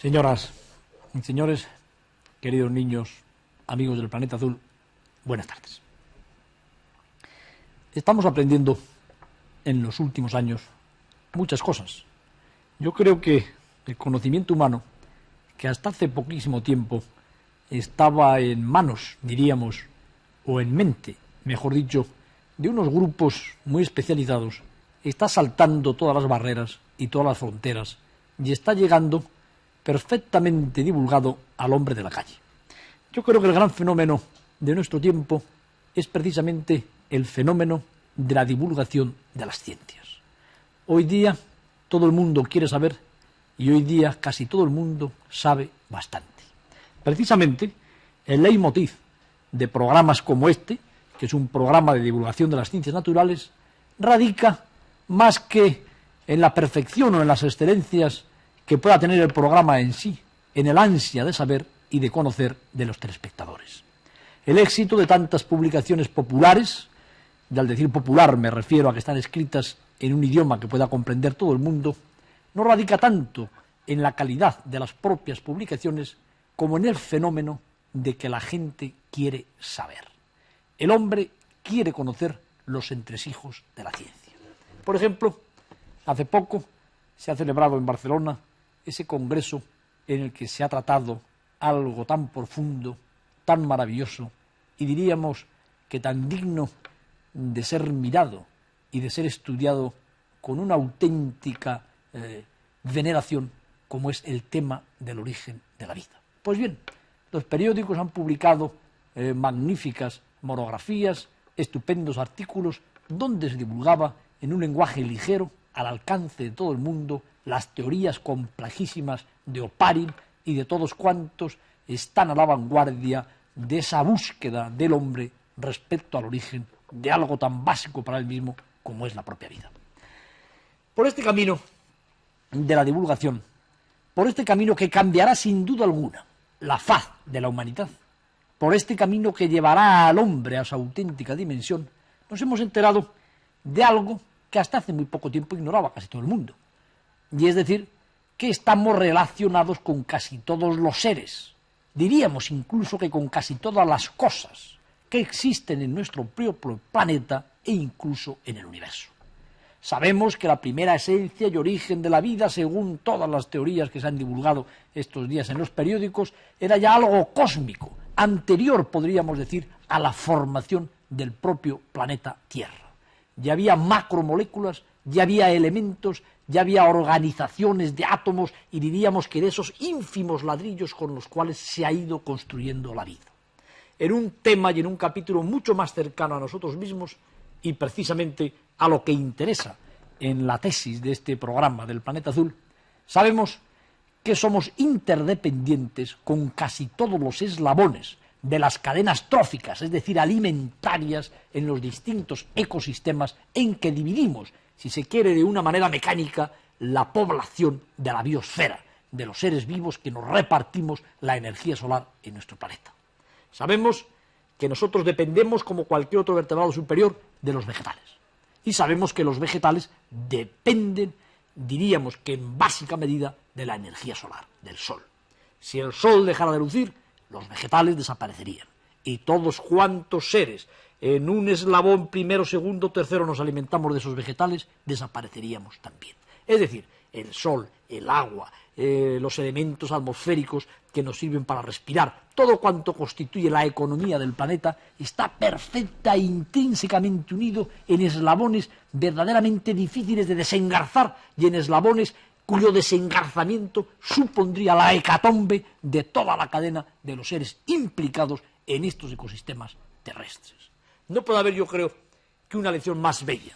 Señoras y señores, queridos niños, amigos del planeta azul, buenas tardes. Estamos aprendiendo en los últimos años muchas cosas. Yo creo que el conocimiento humano, que hasta hace poquísimo tiempo estaba en manos, diríamos, o en mente, mejor dicho, de unos grupos muy especializados, está saltando todas las barreras y todas las fronteras y está llegando perfectamente divulgado al hombre de la calle. Yo creo que el gran fenómeno de nuestro tiempo es precisamente el fenómeno de la divulgación de las ciencias. Hoy día todo el mundo quiere saber y hoy día casi todo el mundo sabe bastante. Precisamente el leitmotiv de programas como este, que es un programa de divulgación de las ciencias naturales, radica más que en la perfección o en las excelencias que pueda tener el programa en sí, en el ansia de saber y de conocer de los telespectadores. El éxito de tantas publicaciones populares, y al decir popular me refiero a que están escritas en un idioma que pueda comprender todo el mundo, no radica tanto en la calidad de las propias publicaciones como en el fenómeno de que la gente quiere saber. El hombre quiere conocer los entresijos de la ciencia. Por ejemplo, hace poco se ha celebrado en Barcelona ese congreso en el que se ha tratado algo tan profundo, tan maravilloso y diríamos que tan digno de ser mirado y de ser estudiado con una auténtica veneración como es el tema del origen de la vida. Pues bien, los periódicos han publicado magníficas monografías, estupendos artículos donde se divulgaba en un lenguaje ligero, al alcance de todo el mundo, las teorías complejísimas de Oparin y de todos cuantos están a la vanguardia de esa búsqueda del hombre respecto al origen de algo tan básico para él mismo como es la propia vida. Por este camino de la divulgación, por este camino que cambiará sin duda alguna la faz de la humanidad, por este camino que llevará al hombre a su auténtica dimensión, nos hemos enterado de algo que hasta hace muy poco tiempo ignoraba casi todo el mundo. Y es decir, que estamos relacionados con casi todos los seres, diríamos incluso que con casi todas las cosas que existen en nuestro propio planeta e incluso en el universo. Sabemos que la primera esencia y origen de la vida, según todas las teorías que se han divulgado estos días en los periódicos, era ya algo cósmico, anterior, podríamos decir, a la formación del propio planeta Tierra. Ya había macromoléculas, ya había elementos, ya había organizaciones de átomos y diríamos que de esos ínfimos ladrillos con los cuales se ha ido construyendo la vida. En un tema y en un capítulo mucho más cercano a nosotros mismos y precisamente a lo que interesa en la tesis de este programa del Planeta Azul, sabemos que somos interdependientes con casi todos los eslabones de las cadenas tróficas, es decir, alimentarias en los distintos ecosistemas en que dividimos, si se quiere de una manera mecánica, la población de la biosfera, de los seres vivos que nos repartimos la energía solar en nuestro planeta. Sabemos que nosotros dependemos, como cualquier otro vertebrado superior, de los vegetales. Y sabemos que los vegetales dependen, diríamos que en básica medida, de la energía solar, del sol. Si el sol dejara de lucir, los vegetales desaparecerían. Y todos cuantos seres en un eslabón primero, segundo, tercero nos alimentamos de esos vegetales, desapareceríamos también. Es decir, el sol, el agua, los elementos atmosféricos que nos sirven para respirar, todo cuanto constituye la economía del planeta, está perfecta e intrínsecamente unido en eslabones verdaderamente difíciles de desengarzar y en eslabones cuyo desengarzamiento supondría la hecatombe de toda la cadena de los seres implicados en estos ecosistemas terrestres. No puede haber, yo creo, que una lección más bella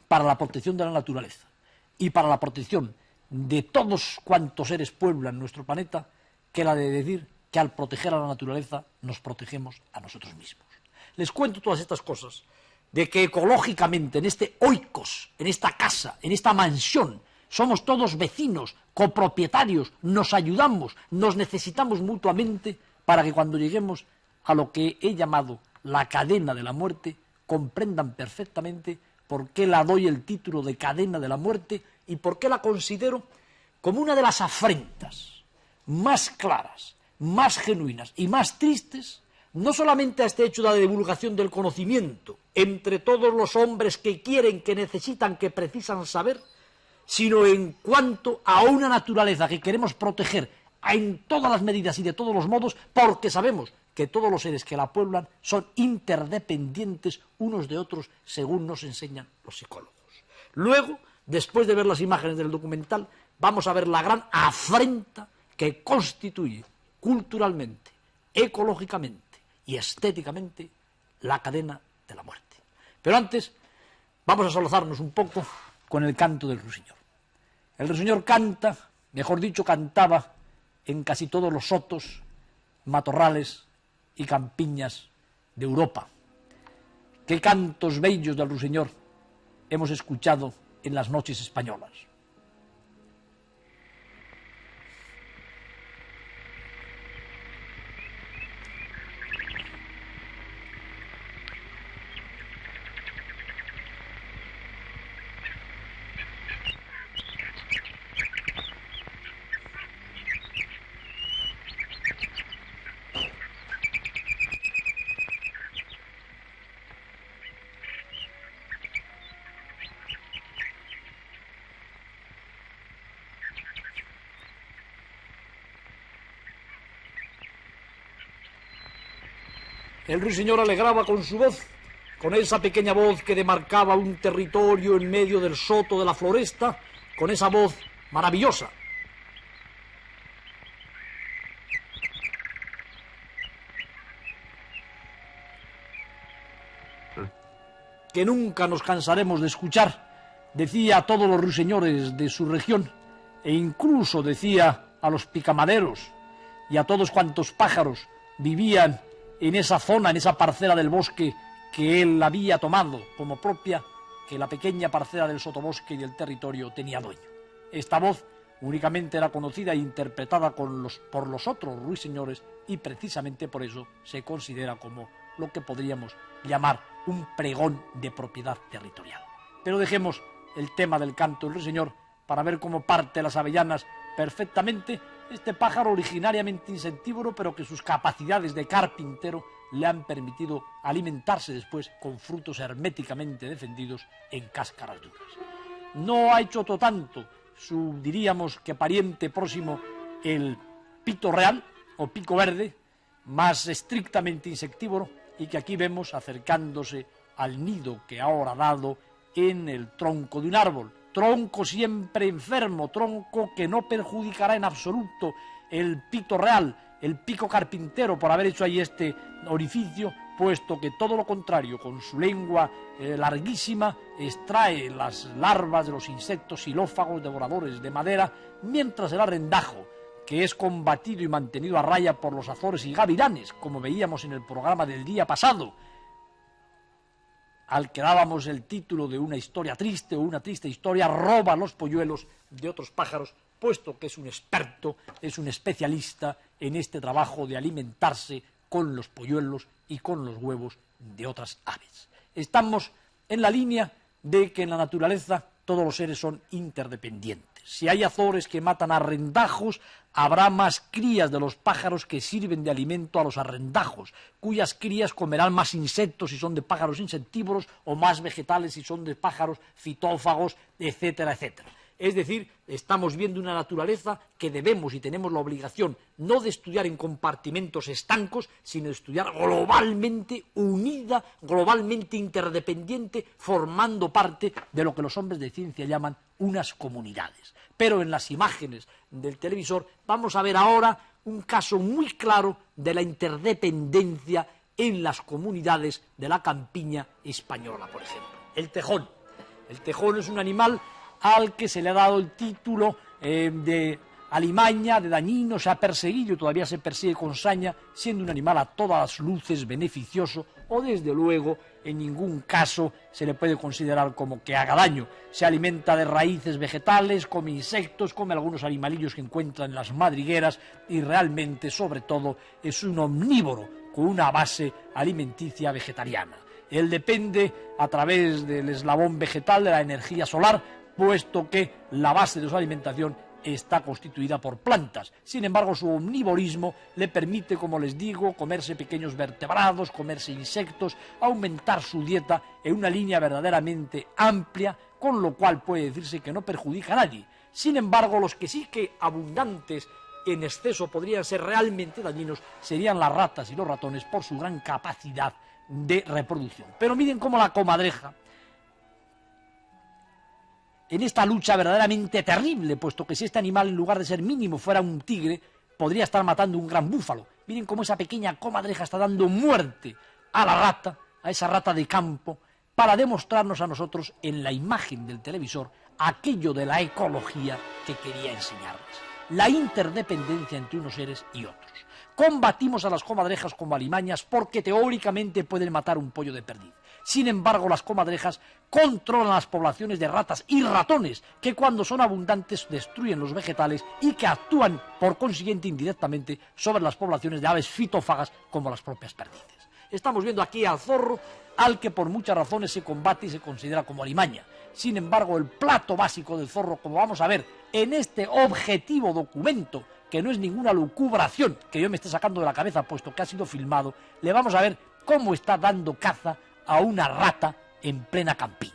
para la protección de la naturaleza y para la protección de todos cuantos seres pueblan nuestro planeta que la de decir que al proteger a la naturaleza nos protegemos a nosotros mismos. Les cuento todas estas cosas de que ecológicamente en este oikos, en esta casa, en esta mansión, somos todos vecinos, copropietarios, nos ayudamos, nos necesitamos mutuamente para que cuando lleguemos a lo que he llamado la cadena de la muerte, comprendan perfectamente por qué la doy el título de cadena de la muerte y por qué la considero como una de las afrentas más claras, más genuinas y más tristes, no solamente a este hecho de la divulgación del conocimiento entre todos los hombres que quieren, que necesitan, que precisan saber, sino en cuanto a una naturaleza que queremos proteger en todas las medidas y de todos los modos, porque sabemos que todos los seres que la pueblan son interdependientes unos de otros, según nos enseñan los psicólogos. Luego, después de ver las imágenes del documental, vamos a ver la gran afrenta que constituye culturalmente, ecológicamente y estéticamente la cadena de la muerte. Pero antes, vamos a solazarnos un poco con el canto del ruiseñor. El ruiseñor canta, mejor dicho, cantaba en casi todos los sotos, matorrales y campiñas de Europa. Qué cantos bellos del ruiseñor hemos escuchado en las noches españolas. El ruiseñor alegraba con su voz, con esa pequeña voz que demarcaba un territorio en medio del soto de la floresta, con esa voz maravillosa. Que nunca nos cansaremos de escuchar, decía a todos los ruiseñores de su región, e incluso decía a los picamaderos y a todos cuantos pájaros vivían en esa zona, en esa parcela del bosque que él había tomado como propia, que la pequeña parcela del sotobosque y del territorio tenía dueño. Esta voz únicamente era conocida e interpretada por los otros ruiseñores y precisamente por eso se considera como lo que podríamos llamar un pregón de propiedad territorial. Pero dejemos el tema del canto del ruiseñor para ver cómo parte las avellanas perfectamente este pájaro originariamente insectívoro, pero que sus capacidades de carpintero le han permitido alimentarse después con frutos herméticamente defendidos en cáscaras duras. No ha hecho otro tanto su, diríamos que pariente próximo, el pito real o pico verde, más estrictamente insectívoro, y que aquí vemos acercándose al nido que ahora ha dado en el tronco de un árbol. Tronco siempre enfermo, tronco que no perjudicará en absoluto el pito real, el pico carpintero, por haber hecho ahí este orificio, puesto que todo lo contrario, con su lengua larguísima, extrae las larvas de los insectos xilófagos devoradores de madera, mientras el arrendajo, que es combatido y mantenido a raya por los azores y gavilanes, como veíamos en el programa del día pasado, al que dábamos el título de una historia triste o una triste historia, roba los polluelos de otros pájaros, puesto que es un experto, es un especialista en este trabajo de alimentarse con los polluelos y con los huevos de otras aves. Estamos en la línea de que en la naturaleza todos los seres son interdependientes. Si hay azores que matan arrendajos, habrá más crías de los pájaros que sirven de alimento a los arrendajos, cuyas crías comerán más insectos si son de pájaros insectívoros o más vegetales si son de pájaros fitófagos, etcétera, etcétera. Es decir, estamos viendo una naturaleza que debemos y tenemos la obligación no de estudiar en compartimentos estancos, sino de estudiar globalmente unida, globalmente interdependiente, formando parte de lo que los hombres de ciencia llaman unas comunidades. Pero en las imágenes del televisor vamos a ver ahora un caso muy claro de la interdependencia en las comunidades de la campiña española, por ejemplo. El tejón. El tejón es un animal al que se le ha dado el título de alimaña, de dañino, se ha perseguido y todavía se persigue con saña, siendo un animal a todas luces beneficioso o desde luego en ningún caso se le puede considerar como que haga daño. Se alimenta de raíces vegetales, come insectos, come algunos animalillos que encuentra en las madrigueras y realmente, sobre todo, es un omnívoro con una base alimenticia vegetariana. Él depende a través del eslabón vegetal de la energía solar, puesto que la base de su alimentación está constituida por plantas. Sin embargo, su omnivorismo le permite, como les digo, comerse pequeños vertebrados, comerse insectos, aumentar su dieta en una línea verdaderamente amplia, con lo cual puede decirse que no perjudica a nadie. Sin embargo, los que sí que abundantes en exceso podrían ser realmente dañinos serían las ratas y los ratones por su gran capacidad de reproducción. Pero miren cómo la comadreja, en esta lucha verdaderamente terrible, puesto que si este animal en lugar de ser mínimo fuera un tigre, podría estar matando un gran búfalo. Miren cómo esa pequeña comadreja está dando muerte a la rata, a esa rata de campo, para demostrarnos a nosotros en la imagen del televisor aquello de la ecología que quería enseñarles. La interdependencia entre unos seres y otros. Combatimos a las comadrejas como alimañas porque teóricamente pueden matar un pollo de perdiz. Sin embargo, las comadrejas controlan las poblaciones de ratas y ratones, que cuando son abundantes destruyen los vegetales y que actúan, por consiguiente, indirectamente sobre las poblaciones de aves fitófagas como las propias perdices. Estamos viendo aquí al zorro, al que por muchas razones se combate y se considera como alimaña. Sin embargo, el plato básico del zorro, como vamos a ver en este objetivo documento, que no es ninguna lucubración que yo me esté sacando de la cabeza, puesto que ha sido filmado, le vamos a ver cómo está dando caza a una rata en plena campiña.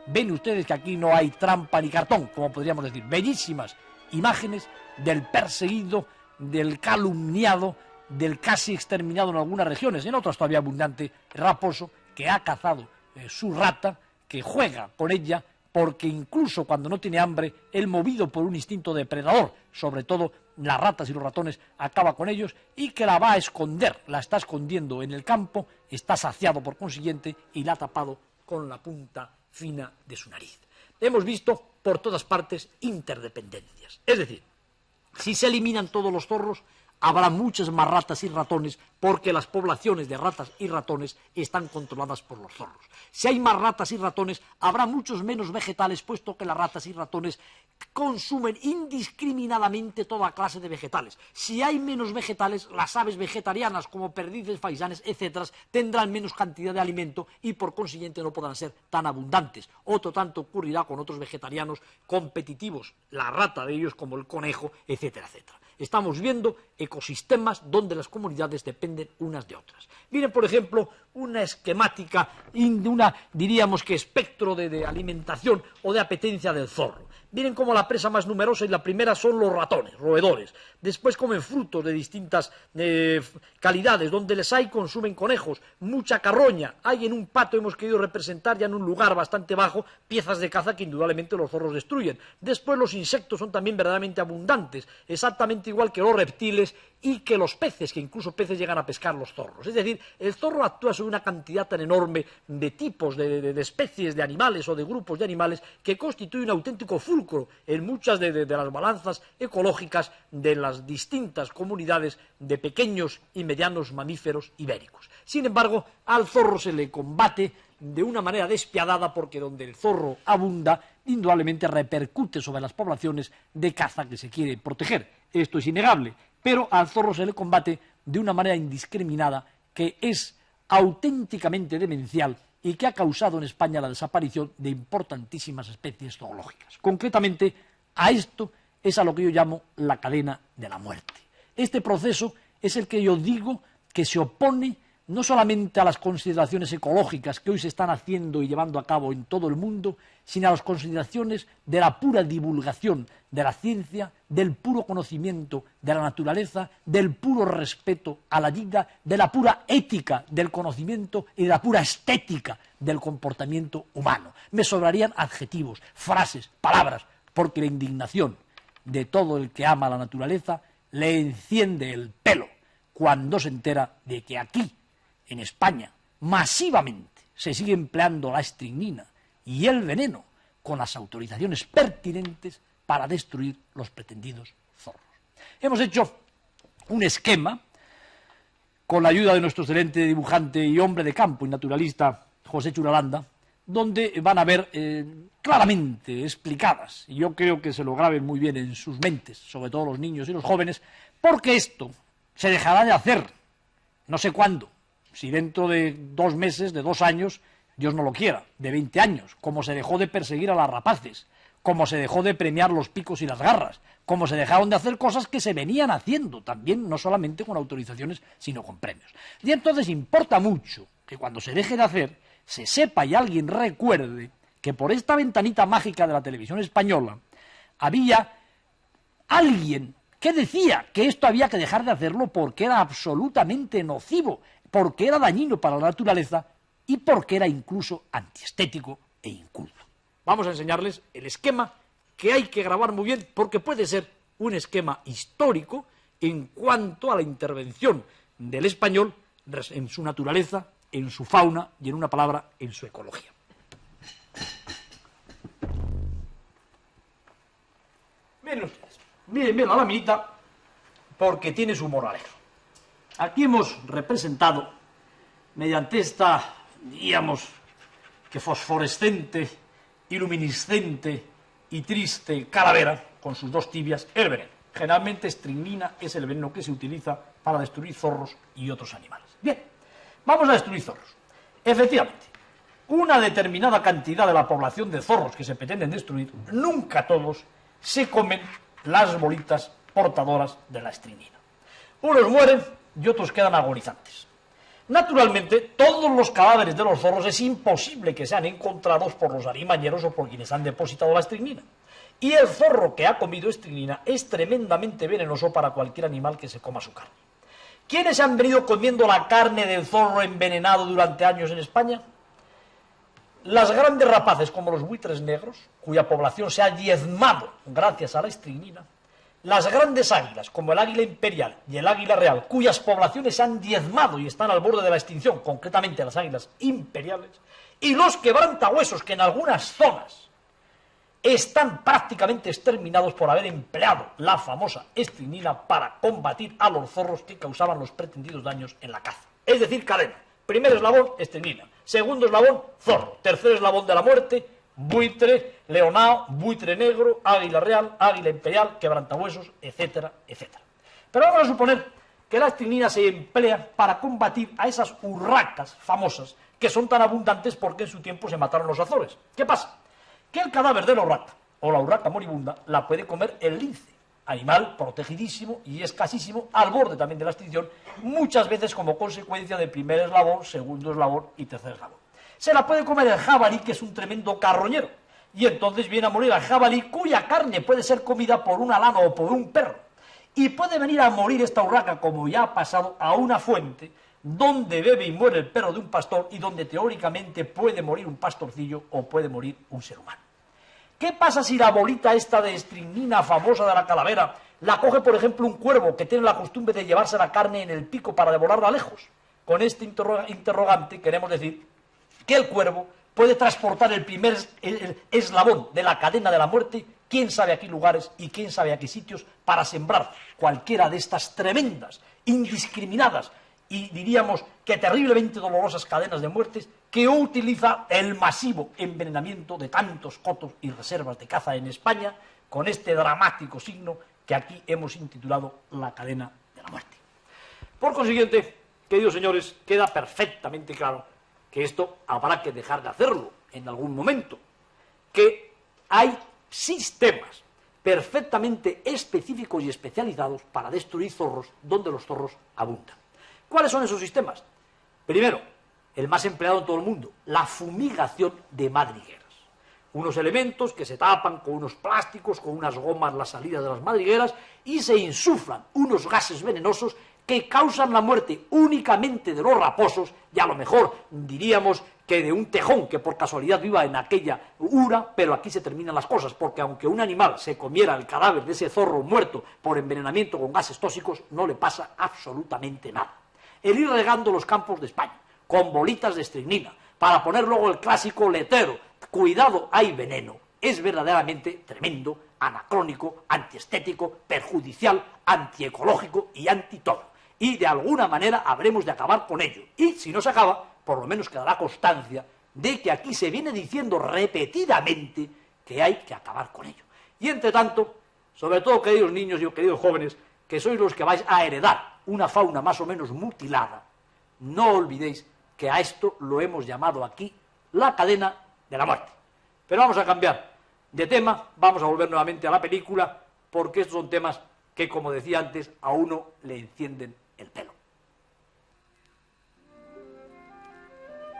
Ven ustedes que aquí no hay trampa ni cartón, como podríamos decir. Bellísimas imágenes del perseguido, del calumniado, del casi exterminado en algunas regiones, en otras todavía abundante, raposo, que ha cazado su rata, que juega con ella, porque incluso cuando no tiene hambre, él, movido por un instinto depredador, sobre todo las ratas y los ratones, acaba con ellos, y que la va a esconder, la está escondiendo en el campo, está saciado por consiguiente y la ha tapado con la punta fina de su nariz. Hemos visto por todas partes interdependencias, es decir, si se eliminan todos los zorros, habrá muchas más ratas y ratones porque las poblaciones de ratas y ratones están controladas por los zorros. Si hay más ratas y ratones, habrá muchos menos vegetales, puesto que las ratas y ratones consumen indiscriminadamente toda clase de vegetales. Si hay menos vegetales, las aves vegetarianas como perdices, faisanes, etc., tendrán menos cantidad de alimento y por consiguiente no podrán ser tan abundantes. Otro tanto ocurrirá con otros vegetarianos competitivos, la rata de ellos como el conejo, etcétera, etcétera. Estamos viendo ecosistemas donde las comunidades dependen unas de otras. Miren, por ejemplo, una esquemática de una, diríamos que espectro de alimentación o de apetencia del zorro. Miren cómo la presa más numerosa y la primera son los ratones, roedores. Después comen frutos de distintas calidades. Donde les hay, consumen conejos, mucha carroña. Hay en un pato, hemos querido representar ya en un lugar bastante bajo, piezas de caza que indudablemente los zorros destruyen. Después los insectos son también verdaderamente abundantes, exactamente igual que los reptiles y que los peces, que incluso peces llegan a pescar los zorros. Es decir, el zorro actúa sobre una cantidad tan enorme de tipos, de especies de animales o de grupos de animales que constituye un auténtico fulcro en muchas de las balanzas ecológicas de las distintas comunidades de pequeños y medianos mamíferos ibéricos. Sin embargo, al zorro se le combate de una manera despiadada porque donde el zorro abunda, indudablemente repercute sobre las poblaciones de caza que se quiere proteger. Esto es innegable, pero al zorro se le combate de una manera indiscriminada que es auténticamente demencial y que ha causado en España la desaparición de importantísimas especies zoológicas. Concretamente, a esto es a lo que yo llamo la cadena de la muerte. Este proceso es el que yo digo que se opone no solamente a las consideraciones ecológicas que hoy se están haciendo y llevando a cabo en todo el mundo, sino a las consideraciones de la pura divulgación de la ciencia, del puro conocimiento de la naturaleza, del puro respeto a la vida, de la pura ética del conocimiento y de la pura estética del comportamiento humano. Me sobrarían adjetivos, frases, palabras, porque la indignación de todo el que ama la naturaleza le enciende el pelo cuando se entera de que aquí, en España, masivamente se sigue empleando la estricnina y el veneno con las autorizaciones pertinentes para destruir los pretendidos zorros. Hemos hecho un esquema con la ayuda de nuestro excelente dibujante y hombre de campo y naturalista José Churalanda, donde van a ver claramente explicadas, y yo creo que se lo graben muy bien en sus mentes, sobre todo los niños y los jóvenes, porque esto se dejará de hacer, no sé cuándo, si dentro de 2 meses, de 2 años, Dios no lo quiera, de 20 años, como se dejó de perseguir a las rapaces, como se dejó de premiar los picos y las garras, como se dejaron de hacer cosas que se venían haciendo también, no solamente con autorizaciones, sino con premios. Y entonces importa mucho que cuando se deje de hacer, se sepa y alguien recuerde que por esta ventanita mágica de la televisión española había alguien que decía que esto había que dejar de hacerlo porque era absolutamente nocivo, porque era dañino para la naturaleza y porque era incluso antiestético e inculto. Vamos a enseñarles el esquema que hay que grabar muy bien porque puede ser un esquema histórico en cuanto a la intervención del español en su naturaleza, en su fauna y, en una palabra, en su ecología. Miren ustedes, miren bien la laminita porque tiene su moraleja. Aquí hemos representado, mediante esta, diríamos, que fosforescente, iluminiscente y triste calavera, con sus dos tibias, el veneno. Generalmente estricnina es el veneno que se utiliza para destruir zorros y otros animales. Bien, vamos a destruir zorros. Efectivamente, una determinada cantidad de la población de zorros que se pretenden destruir, nunca todos se comen las bolitas portadoras de la estricnina. Unos mueren y otros quedan agonizantes. Naturalmente, todos los cadáveres de los zorros es imposible que sean encontrados por los alimañeros o por quienes han depositado la estricnina. Y el zorro que ha comido estricnina es tremendamente venenoso para cualquier animal que se coma su carne. ¿Quiénes han venido comiendo la carne del zorro envenenado durante años en España? Las grandes rapaces como los buitres negros, cuya población se ha diezmado gracias a la estricnina. Las grandes águilas, como el águila imperial y el águila real, cuyas poblaciones se han diezmado y están al borde de la extinción, concretamente las águilas imperiales, y los quebrantahuesos, que en algunas zonas están prácticamente exterminados por haber empleado la famosa estricnina para combatir a los zorros que causaban los pretendidos daños en la caza. Es decir, cadena. Primer eslabón, estricnina. Segundo eslabón, zorro. Tercer eslabón de la muerte, buitre, leonao, buitre negro, águila real, águila imperial, quebrantahuesos, etcétera, etcétera. Pero vamos a suponer que la estricnina se emplea para combatir a esas urracas famosas que son tan abundantes porque en su tiempo se mataron los Azores. ¿Qué pasa? Que el cadáver de la urraca, o la urraca moribunda, la puede comer el lince, animal protegidísimo y escasísimo, al borde también de la extinción, muchas veces como consecuencia del primer eslabón, segundo eslabón y tercer eslabón. Se la puede comer el jabalí, que es un tremendo carroñero, y entonces viene a morir el jabalí, cuya carne puede ser comida por un alano o por un perro. Y puede venir a morir esta urraca, como ya ha pasado, a una fuente donde bebe y muere el perro de un pastor y donde teóricamente puede morir un pastorcillo o puede morir un ser humano. ¿Qué pasa si la bolita esta de estricnina famosa de la calavera la coge, por ejemplo, un cuervo que tiene la costumbre de llevarse la carne en el pico para devorarla lejos? Con este interrogante queremos decir que el cuervo puede transportar el primer eslabón de la cadena de la muerte, quién sabe a qué lugares y quién sabe a qué sitios, para sembrar cualquiera de estas tremendas, indiscriminadas y diríamos que terriblemente dolorosas cadenas de muertes que utiliza el masivo envenenamiento de tantos cotos y reservas de caza en España, con este dramático signo que aquí hemos intitulado la cadena de la muerte. Por consiguiente, queridos señores, queda perfectamente claro que esto habrá que dejar de hacerlo en algún momento, que hay sistemas perfectamente específicos y especializados para destruir zorros donde los zorros abundan. ¿Cuáles son esos sistemas? Primero, el más empleado en todo el mundo, la fumigación de madrigueras. Unos elementos que se tapan con unos plásticos, con unas gomas las salidas de las madrigueras y se insuflan unos gases venenosos que causan la muerte únicamente de los raposos y a lo mejor diríamos que de un tejón que por casualidad viva en aquella ura, pero aquí se terminan las cosas, porque aunque un animal se comiera el cadáver de ese zorro muerto por envenenamiento con gases tóxicos, no le pasa absolutamente nada. El ir regando los campos de España con bolitas de estricnina para poner luego el clásico letrero, cuidado, hay veneno, es verdaderamente tremendo, anacrónico, antiestético, perjudicial, antiecológico y antitodo. Y de alguna manera habremos de acabar con ello. Y si no se acaba, por lo menos quedará constancia de que aquí se viene diciendo repetidamente que hay que acabar con ello. Y entre tanto, sobre todo queridos niños y queridos jóvenes, que sois los que vais a heredar una fauna más o menos mutilada, no olvidéis que a esto lo hemos llamado aquí la cadena de la muerte. Pero vamos a cambiar de tema, vamos a volver nuevamente a la película, porque estos son temas que, como decía antes, a uno le encienden el pelo.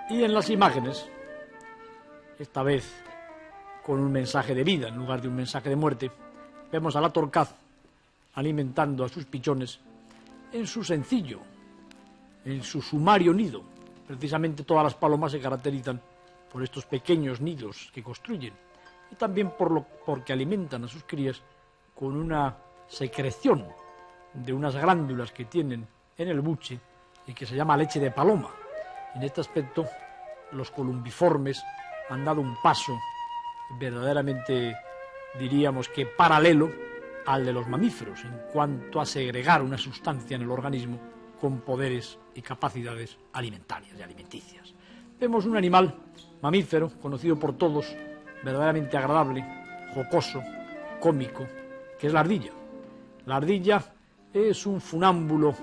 Y en las imágenes, esta vez con un mensaje de vida en lugar de un mensaje de muerte, vemos a la torcaz alimentando a sus pichones en su sencillo, en su sumario nido. Precisamente todas las palomas se caracterizan por estos pequeños nidos que construyen y también porque alimentan a sus crías con una secreción de unas glándulas que tienen en el buche y que se llama leche de paloma. En este aspecto, los columbiformes han dado un paso verdaderamente, diríamos que paralelo al de los mamíferos, en cuanto a segregar una sustancia en el organismo con poderes y capacidades alimentarias y alimenticias. Vemos un animal mamífero, conocido por todos, verdaderamente agradable, jocoso, cómico, que es la ardilla. La ardilla es un funámbulo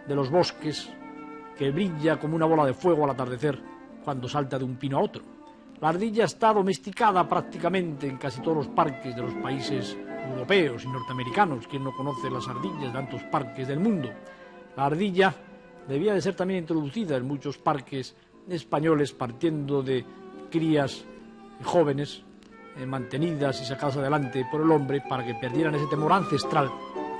de los bosques que brilla como una bola de fuego al atardecer cuando salta de un pino a otro. La ardilla está domesticada prácticamente en casi todos los parques de los países europeos y norteamericanos. ¿Quién no conoce las ardillas de tantos parques del mundo? La ardilla debía de ser también introducida en muchos parques españoles, partiendo de crías jóvenes mantenidas y sacadas adelante por el hombre para que perdieran ese temor ancestral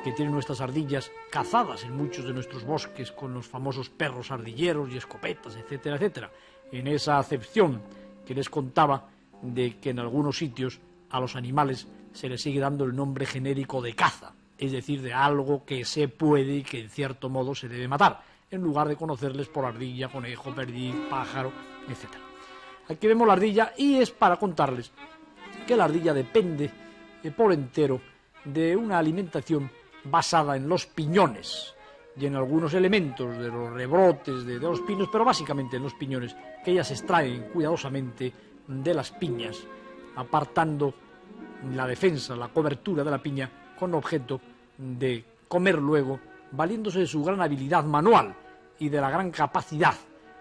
que tienen nuestras ardillas, cazadas en muchos de nuestros bosques con los famosos perros ardilleros y escopetas, etcétera, etcétera, en esa acepción que les contaba de que en algunos sitios a los animales se les sigue dando el nombre genérico de caza, es decir, de algo que se puede y que en cierto modo se debe matar, en lugar de conocerles por ardilla, conejo, perdiz, pájaro, etcétera. Aquí vemos la ardilla y es para contarles que la ardilla depende por entero de una alimentación basada en los piñones y en algunos elementos de los rebrotes de los pinos, pero básicamente en los piñones, que ellas extraen cuidadosamente de las piñas, apartando la defensa, la cobertura de la piña con objeto de comer luego, valiéndose de su gran habilidad manual y de la gran capacidad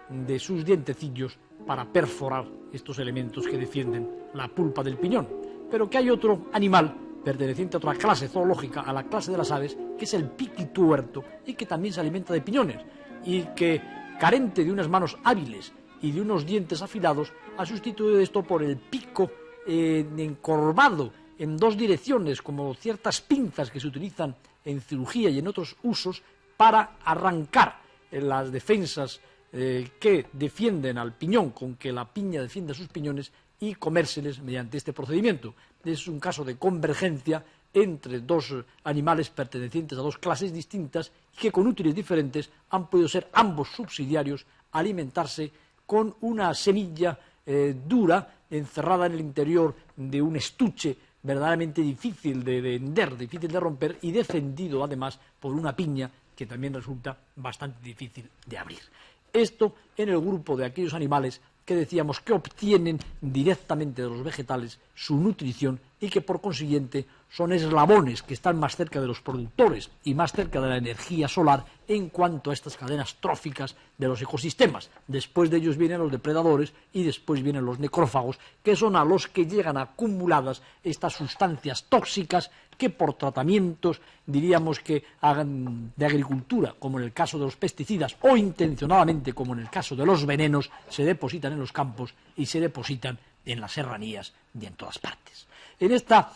de sus dientecillos para perforar estos elementos que defienden la pulpa del piñón. Pero que hay otro animal perteneciente a otra clase zoológica, a la clase de las aves, que es el piquituerto, y que también se alimenta de piñones, y que, carente de unas manos hábiles y de unos dientes afilados, ha sustituido esto por el pico encorvado en dos direcciones, como ciertas pinzas que se utilizan en cirugía y en otros usos para arrancar las defensas que defienden al piñón, con que la piña defiende a sus piñones, y comérseles mediante este procedimiento. Es un caso de convergencia entre dos animales pertenecientes a dos clases distintas y que con útiles diferentes han podido ser ambos subsidiarios, alimentarse con una semilla dura encerrada en el interior de un estuche verdaderamente difícil de vender, difícil de romper y defendido además por una piña que también resulta bastante difícil de abrir. Esto en el grupo de aquellos animales que decíamos que obtienen directamente de los vegetales su nutrición y que por consiguiente son eslabones que están más cerca de los productores y más cerca de la energía solar en cuanto a estas cadenas tróficas de los ecosistemas. Después de ellos vienen los depredadores y después vienen los necrófagos, que son a los que llegan acumuladas estas sustancias tóxicas que por tratamientos, diríamos que hagan de agricultura, como en el caso de los pesticidas, o intencionadamente, como en el caso de los venenos, se depositan en los campos y se depositan en las serranías y en todas partes. En esta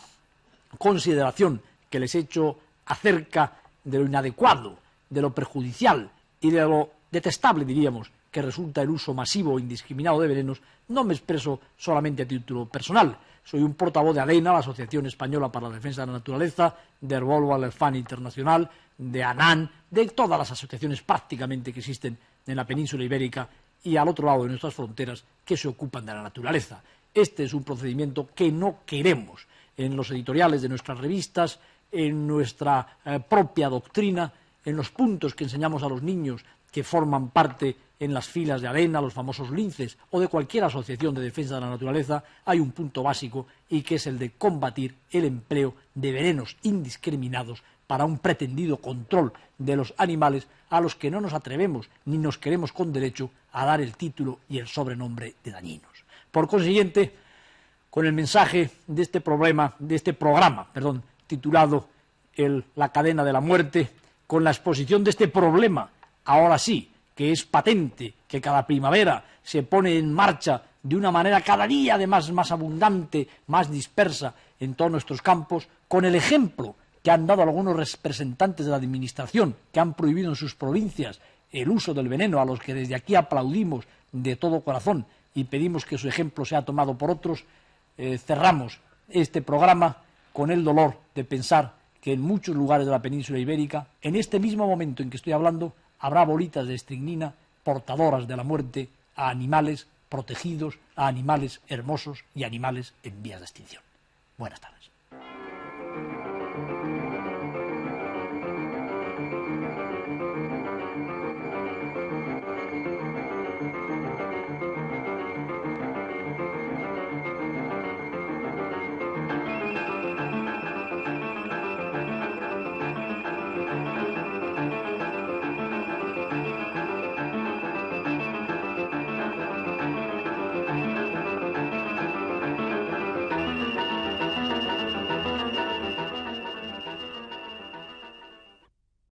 consideración que les he hecho acerca de lo inadecuado, de lo perjudicial y de lo detestable, diríamos, que resulta el uso masivo e indiscriminado de venenos, no me expreso solamente a título personal. Soy un portavoz de ADENA, la Asociación Española para la Defensa de la Naturaleza, de Herbol Fan Internacional, de ANAN, de todas las asociaciones prácticamente que existen en la península ibérica y al otro lado de nuestras fronteras que se ocupan de la naturaleza. Este es un procedimiento que no queremos en los editoriales de nuestras revistas, en nuestra propia doctrina, en los puntos que enseñamos a los niños que forman parte en las filas de ADENA, los famosos linces, o de cualquier asociación de defensa de la naturaleza, hay un punto básico y que es el de combatir el empleo de venenos indiscriminados para un pretendido control de los animales a los que no nos atrevemos ni nos queremos con derecho a dar el título y el sobrenombre de dañinos. Por consiguiente, con el mensaje de este programa, titulado La cadena de la muerte, con la exposición de este problema, ahora sí, que es patente, que cada primavera se pone en marcha de una manera cada día además más abundante, más dispersa en todos nuestros campos, con el ejemplo que han dado algunos representantes de la administración, que han prohibido en sus provincias el uso del veneno, a los que desde aquí aplaudimos de todo corazón y pedimos que su ejemplo sea tomado por otros. Cerramos este programa con el dolor de pensar que en muchos lugares de la península ibérica, en este mismo momento en que estoy hablando, habrá bolitas de estricnina portadoras de la muerte a animales protegidos, a animales hermosos y animales en vías de extinción. Buenas tardes.